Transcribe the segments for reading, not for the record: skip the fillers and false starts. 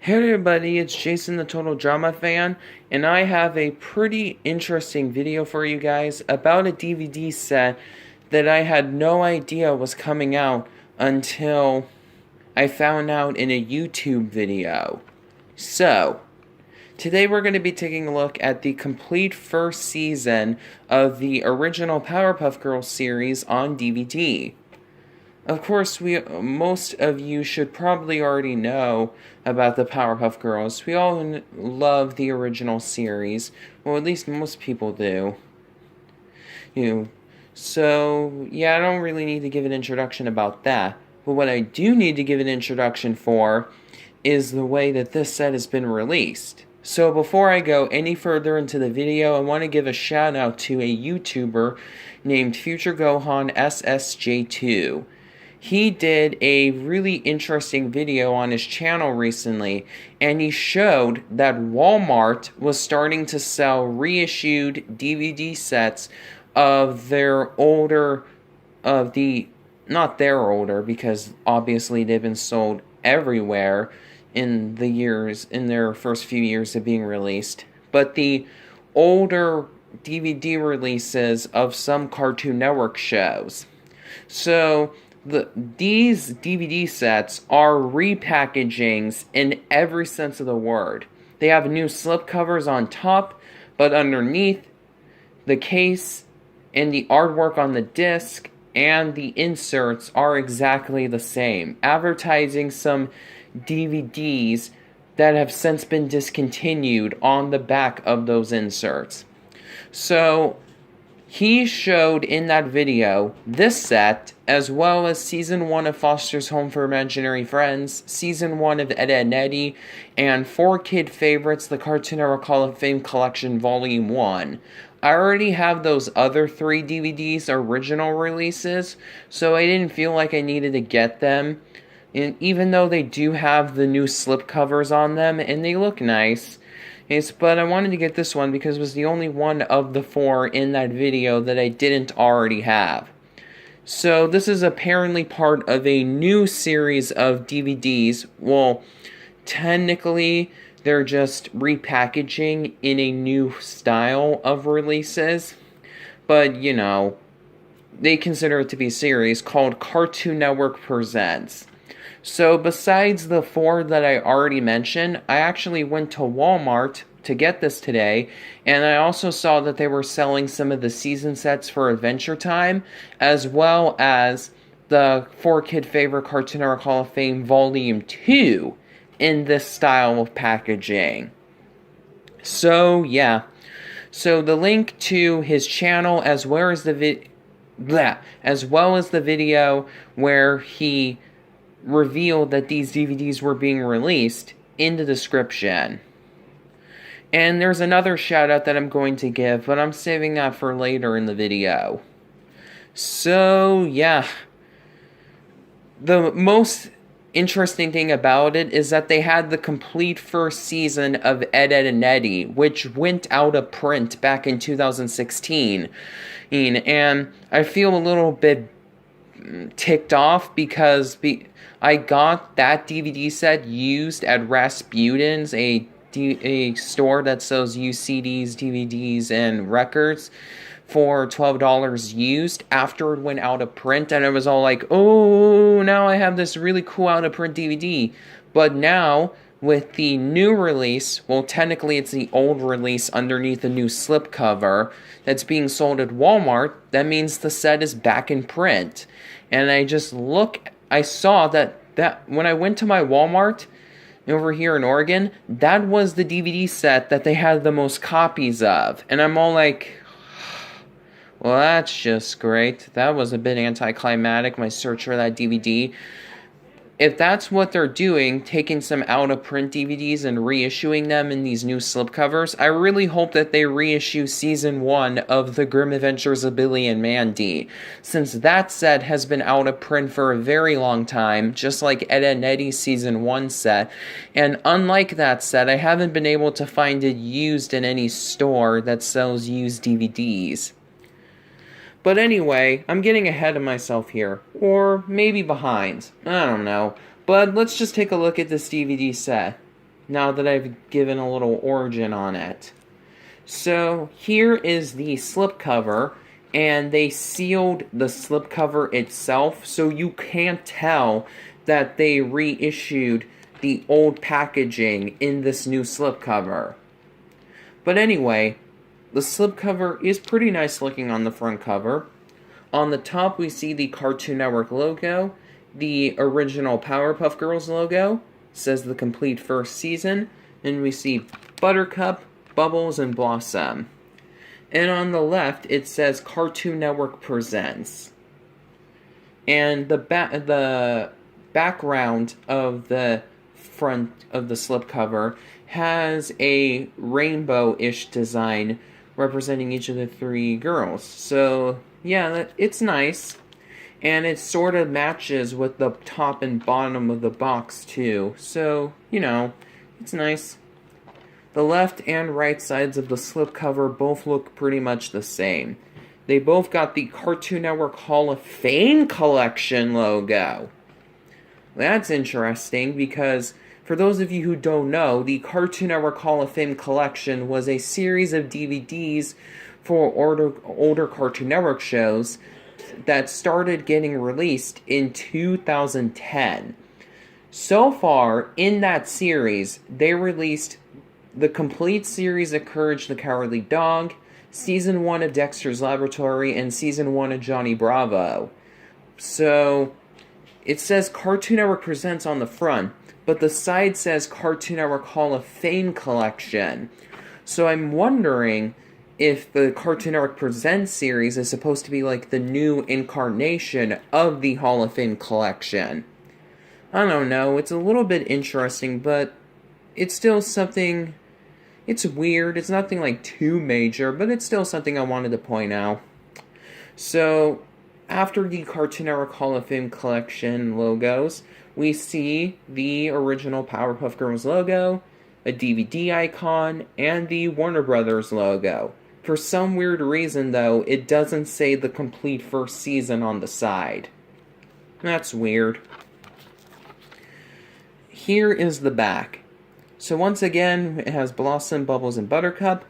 Hey everybody, it's Jason the Total Drama Fan, and I have a pretty interesting video for you guys about a DVD set that I had no idea was coming out until I found out in a YouTube video. So, today we're going to be taking a look at the complete first season of the original Powerpuff Girls series on DVD. Of course, most of you should probably already know about the Powerpuff Girls. We all love the original series. Well, at least most people do. So, yeah, I don't really need to give an introduction about that. But what I do need to give an introduction for is the way that this set has been released. So before I go any further into the video, I want to give a shout out to a YouTuber named Future Gohan SSJ2. He did a really interesting video on his channel recently, and he showed that Walmart was starting to sell reissued DVD sets of their older, not their older, because obviously they've been sold everywhere in their first few years of being released, but the older DVD releases of some Cartoon Network shows. So, these DVD sets are repackagings in every sense of the word. They have new slipcovers on top, but underneath, the case and the artwork on the disc and the inserts are exactly the same, advertising some DVDs that have since been discontinued on the back of those inserts. So, he showed in that video this set, as well as Season 1 of Foster's Home for Imaginary Friends, Season 1 of Ed, Edd n Eddy, and 4 Kid Favorites, the Cartoon Network Hall of Fame Collection Volume 1. I already have those other 3 DVDs original releases, so I didn't feel like I needed to get them. And even though they do have the new slipcovers on them, and they look nice, but I wanted to get this one because it was the only one of the 4 in that video that I didn't already have. So this is apparently part of a new series of DVDs. Well, technically, they're just repackaging in a new style of releases. But, they consider it to be a series called Cartoon Network Presents. So besides the 4 that I already mentioned, I actually went to Walmart to get this today, and I also saw that they were selling some of the season sets for Adventure Time, as well as the 4 Kid Favorite Cartoon Network Hall of Fame Volume 2 in this style of packaging. So, yeah. So the link to his channel, as well as the video where he revealed that these DVDs were being released, in the description. And there's another shout out that I'm going to give, but I'm saving that for later in the video. So, yeah. The most interesting thing about it is that they had the complete first season of Ed, Edd n Eddy, which went out of print back in 2016. And I feel a little bit ticked off because I got that DVD set used at Rasputin's, a store that sells used CDs, DVDs, and records for $12 used after it went out of print, and I was all like, oh, now I have this really cool out of print DVD. But now, with the new release, well, technically it's the old release underneath the new slipcover that's being sold at Walmart, that means the set is back in print. And I saw that when I went to my Walmart over here in Oregon, that was the DVD set that they had the most copies of. And I'm all like, well, that's just great. That was a bit anticlimactic, my search for that DVD. If that's what they're doing, taking some out-of-print DVDs and reissuing them in these new slipcovers, I really hope that they reissue Season 1 of The Grim Adventures of Billy and Mandy, since that set has been out of print for a very long time, just like Ed, Edd n Eddy's Season 1 set, and unlike that set, I haven't been able to find it used in any store that sells used DVDs. But anyway, I'm getting ahead of myself here. Or maybe behind. I don't know. But let's just take a look at this DVD set. now that I've given a little origin on it. So here is the slipcover, and they sealed the slipcover itself, so you can't tell that they reissued the old packaging in this new slipcover. But anyway, the slipcover is pretty nice looking on the front cover. On the top we see the Cartoon Network logo, the original Powerpuff Girls logo, says the complete first season, and we see Buttercup, Bubbles, and Blossom. And on the left, it says Cartoon Network Presents. And the background of the front of the slipcover has a rainbow-ish design representing each of the three girls. So, yeah, it's nice. And it sort of matches with the top and bottom of the box, too. So, you know, it's nice. The left and right sides of the slipcover both look pretty much the same. They both got the Cartoon Network Hall of Fame Collection logo. That's interesting because, for those of you who don't know, the Cartoon Network Hall of Fame Collection was a series of DVDs for older Cartoon Network shows that started getting released in 2010. So far, in that series, they released the complete series of Courage the Cowardly Dog, Season 1 of Dexter's Laboratory, and Season 1 of Johnny Bravo. So, it says Cartoon Network Presents on the front, but the side says Cartoon Network Hall of Fame Collection. So I'm wondering if the Cartoon Network Presents series is supposed to be like the new incarnation of the Hall of Fame collection. I don't know, it's a little bit interesting, but it's still something. It's weird, it's nothing like too major, but it's still something I wanted to point out. So, after the Cartoon Network Hall of Fame collection logos, we see the original Powerpuff Girls logo, a DVD icon, and the Warner Brothers logo. For some weird reason, though, it doesn't say the complete first season on the side. That's weird. Here is the back. So once again, it has Blossom, Bubbles, and Buttercup,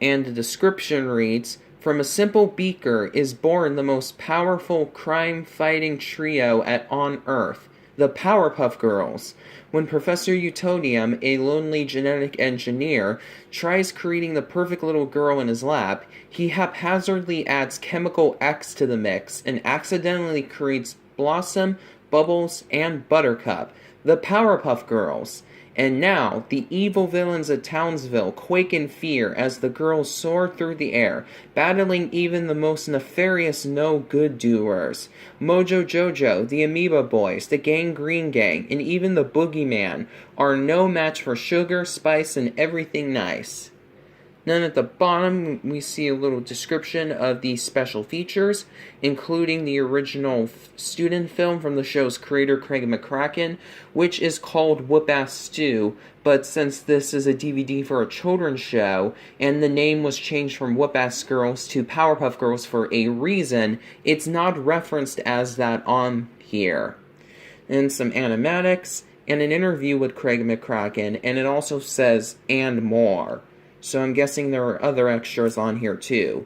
and the description reads, "From a simple beaker is born the most powerful crime-fighting trio on Earth, the Powerpuff Girls. When Professor Utonium, a lonely genetic engineer, tries creating the perfect little girl in his lab, he haphazardly adds chemical X to the mix and accidentally creates Blossom, Bubbles, and Buttercup, the Powerpuff Girls. And now, the evil villains of Townsville quake in fear as the girls soar through the air, battling even the most nefarious no-good-doers. Mojo Jojo, the Amoeba Boys, the Gangrene Gang, and even the Boogeyman are no match for Sugar, Spice, and everything nice." Then at the bottom, we see a little description of the special features, including the original student film from the show's creator, Craig McCracken, which is called Whoop-Ass Stew, but since this is a DVD for a children's show, and the name was changed from Whoop-Ass Girls to Powerpuff Girls for a reason, it's not referenced as that on here. And some animatics, and an interview with Craig McCracken, and it also says, "and more." So I'm guessing there are other extras on here too.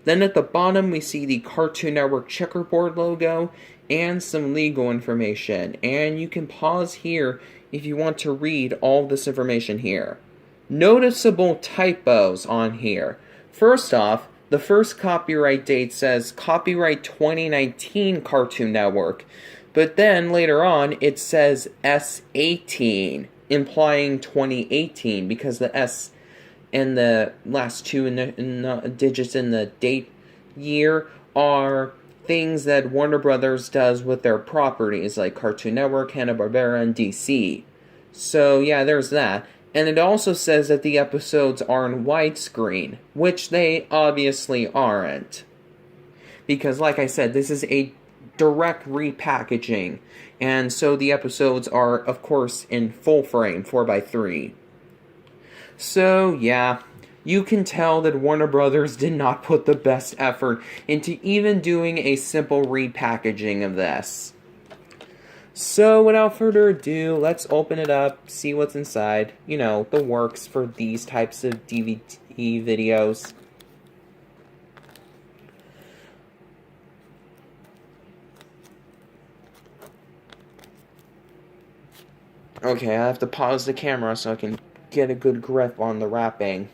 Then at the bottom we see the Cartoon Network checkerboard logo and some legal information. And you can pause here if you want to read all this information here. Noticeable typos on here. First off, the first copyright date says copyright 2019 Cartoon Network. But then later on it says S18, implying 2018 because the S and the last two digits in the date year are things that Warner Brothers does with their properties, like Cartoon Network, Hanna-Barbera, and DC. So, yeah, there's that. And it also says that the episodes are in widescreen, which they obviously aren't. Because, like I said, this is a direct repackaging, and so the episodes are, of course, in full frame, 4x3. So, yeah, you can tell that Warner Brothers did not put the best effort into even doing a simple repackaging of this. So, without further ado, let's open it up, see what's inside. You know, the works for these types of DVD videos. Okay, I have to pause the camera so I can get a good grip on the wrapping.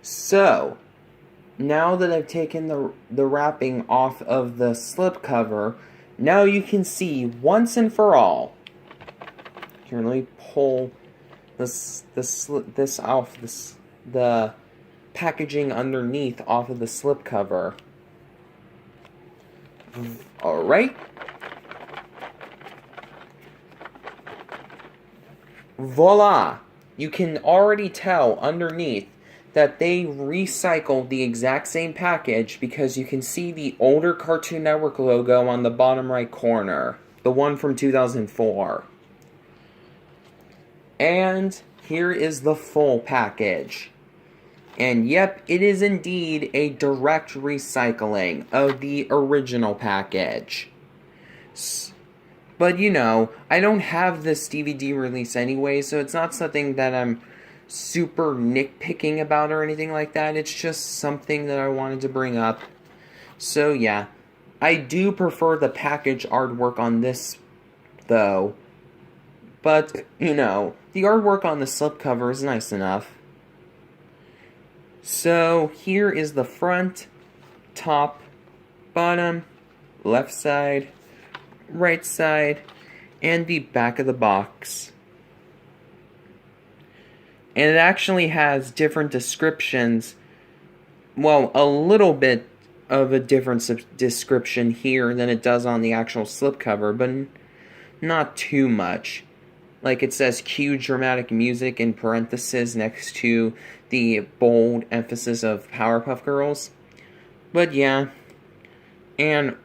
So, now that I've taken the wrapping off of the slipcover, now you can see once and for all. Here, let me pull this off, the packaging underneath off of the slipcover. Alright. Voila! You can already tell underneath that they recycled the exact same package because you can see the older Cartoon Network logo on the bottom right corner. The one from 2004. And here is the full package. And yep, it is indeed a direct recycling of the original package. But you know, I don't have this DVD release anyway, so it's not something that I'm super nitpicking about or anything like that. It's just something that I wanted to bring up. So yeah, I do prefer the package artwork on this, though. But, you know, the artwork on the slipcover is nice enough. So, here is the front, top, bottom, left side, right side, and the back of the box. And it actually has different descriptions. Well, a little bit of a different description here than it does on the actual slipcover, but not too much. Like it says cue dramatic music in parentheses next to the bold emphasis of Powerpuff Girls. But yeah, and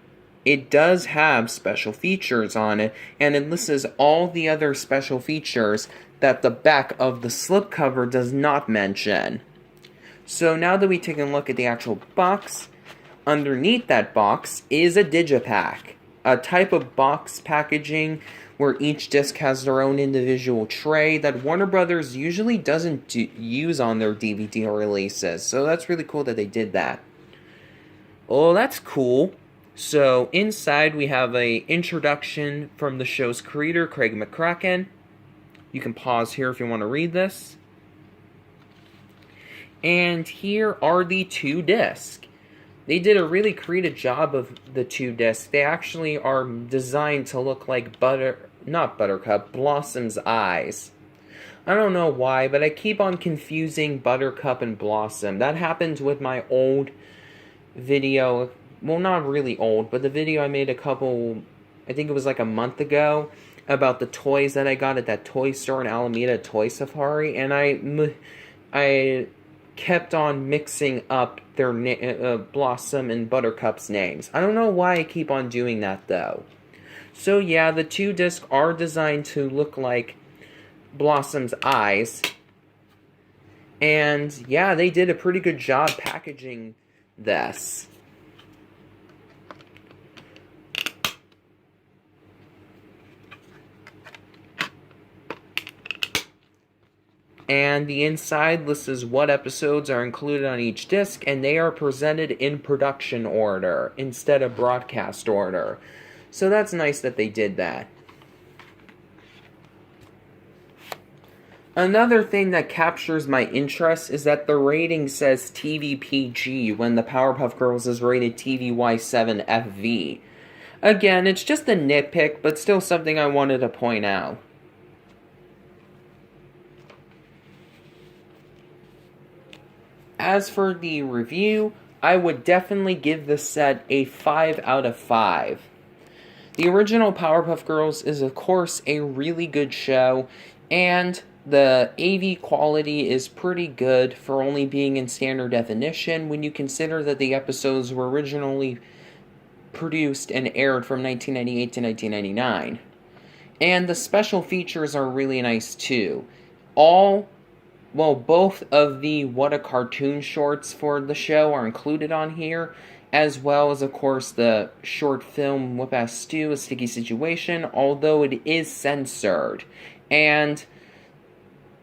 it does have special features on it, and it lists all the other special features that the back of the slipcover does not mention. So now that we take a look at the actual box, underneath that box is a digipack, a type of box packaging where each disc has their own individual tray that Warner Brothers usually doesn't use on their DVD releases. So that's really cool that they did that. Oh, that's cool. So inside we have an introduction from the show's creator, Craig McCracken. You can pause here if you want to read this. And here are the two discs. They did a really creative job of the two discs. They actually are designed to look like Blossom's eyes. I don't know why, but I keep on confusing Buttercup and Blossom. That happened with my old video. Well, not really old, but the video I made I think it was like a month ago, about the toys that I got at that toy store in Alameda, Toy Safari, and I kept on mixing up their Blossom and Buttercup's names. I don't know why I keep on doing that, though. So yeah, the two discs are designed to look like Blossom's eyes. And yeah, they did a pretty good job packaging this. And the inside lists what episodes are included on each disc, and they are presented in production order instead of broadcast order. So that's nice that they did that. Another thing that captures my interest is that the rating says TV PG when the Powerpuff Girls is rated TVY7 FV. Again, it's just a nitpick, but still something I wanted to point out. As for the review, I would definitely give this set a 5 out of 5. The original Powerpuff Girls is, of course, a really good show, and the AV quality is pretty good for only being in standard definition when you consider that the episodes were originally produced and aired from 1998 to 1999. And the special features are really nice too. Both of the What a Cartoon shorts for the show are included on here, as well as, of course, the short film Whoop Ass Stew, A Sticky Situation, although it is censored. And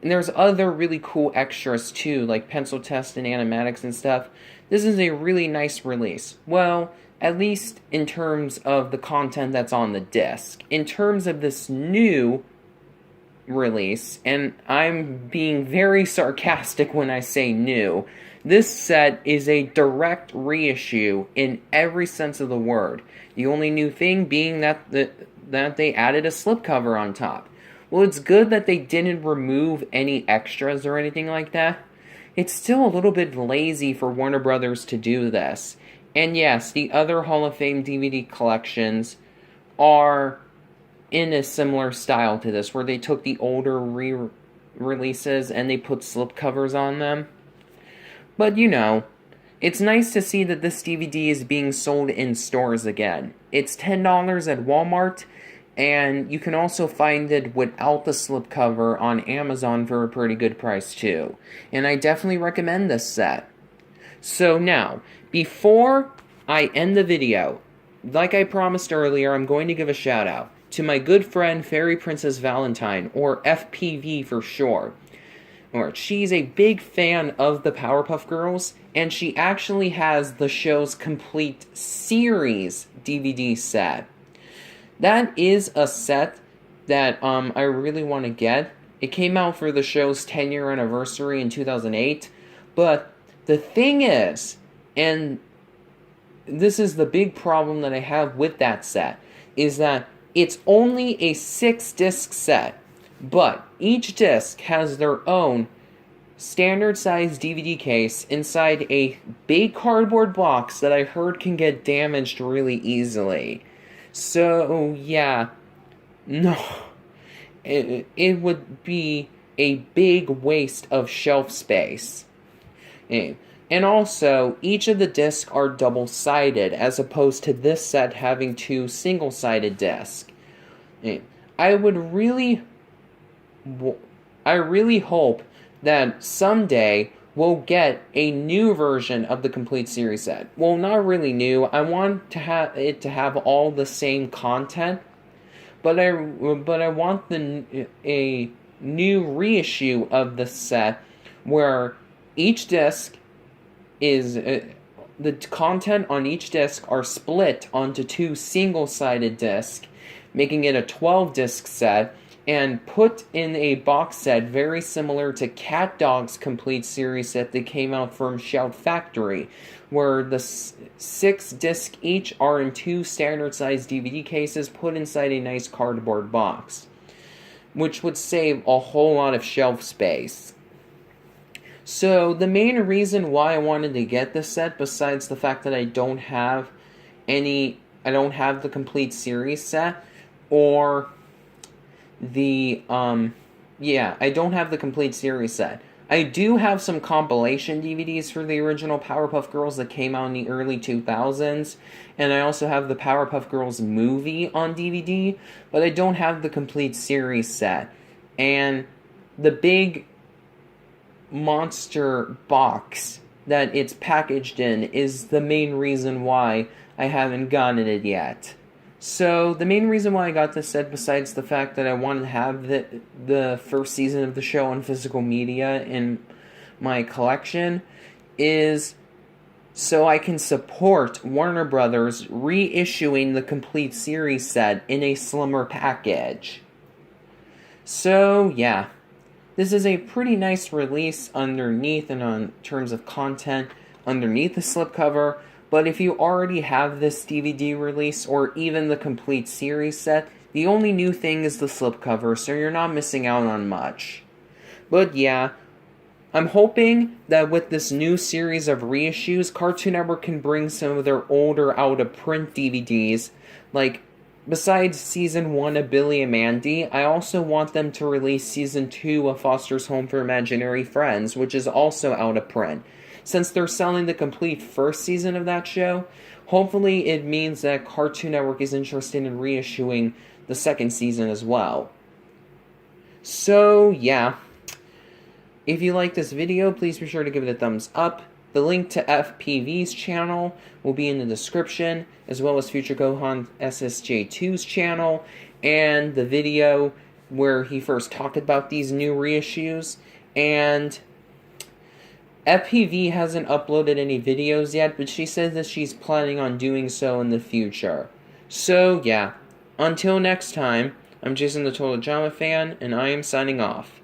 there's other really cool extras too, like pencil test and animatics and stuff. This is a really nice release. Well, at least in terms of the content that's on the disc. In terms of this new release, and I'm being very sarcastic when I say new, this set is a direct reissue in every sense of the word. The only new thing being that they added a slipcover on top. Well, it's good that they didn't remove any extras or anything like that. It's still a little bit lazy for Warner Brothers to do this. And yes, the other Hall of Fame DVD collections are in a similar style to this, where they took the older re-releases and they put slipcovers on them. But you know, it's nice to see that this DVD is being sold in stores again. It's $10 at Walmart, and you can also find it without the slipcover on Amazon for a pretty good price too. And I definitely recommend this set. So now, before I end the video, like I promised earlier, I'm going to give a shout out to my good friend Fairy Princess Valentine, or FPV for short. She's a big fan of the Powerpuff Girls, and she actually has the show's complete series DVD set. That is a set that I really want to get. It came out for the show's 10-year anniversary in 2008, but the thing is, and this is the big problem that I have with that set, is that it's only a 6-disc set. But each disc has their own standard-sized DVD case inside a big cardboard box that I heard can get damaged really easily. So, yeah, no, it would be a big waste of shelf space. And also, each of the discs are double-sided, as opposed to this set having 2 single-sided discs. I really hope that someday we'll get a new version of the complete series set. Well, not really new. I want to have it to have all the same content, but I want a new reissue of the set where each disc is the content on each disc are split onto 2 single-sided discs, making it a 12-disc set, and put in a box set very similar to Cat Dog's complete series set that came out from Shout Factory, where the 6 discs each are in 2 standard-sized DVD cases put inside a nice cardboard box, which would save a whole lot of shelf space. So, the main reason why I wanted to get this set, besides the fact that I don't have the complete series set, or I don't have the complete series set. I do have some compilation DVDs for the original Powerpuff Girls that came out in the early 2000s, and I also have the Powerpuff Girls movie on DVD, but I don't have the complete series set. And the big monster box that it's packaged in is the main reason why I haven't gotten it yet. So, the main reason why I got this set, besides the fact that I wanted to have the first season of the show on physical media in my collection, is so I can support Warner Brothers reissuing the complete series set in a slimmer package. So, yeah. This is a pretty nice release underneath and on terms of content underneath the slipcover. But if you already have this DVD release, or even the complete series set, the only new thing is the slipcover, so you're not missing out on much. But yeah, I'm hoping that with this new series of reissues, Cartoon Network can bring some of their older out-of-print DVDs. Like, besides Season 1 of Billy and Mandy, I also want them to release Season 2 of Foster's Home for Imaginary Friends, which is also out of print. Since they're selling the complete first season of that show, hopefully it means that Cartoon Network is interested in reissuing the second season as well. So, yeah. If you like this video, please be sure to give it a thumbs up. The link to FPV's channel will be in the description, as well as Future Gohan SSJ2's channel, and the video where he first talked about these new reissues. And FPV hasn't uploaded any videos yet, but she says that she's planning on doing so in the future. So, yeah. Until next time, I'm Jason the Total Drama Fan, and I am signing off.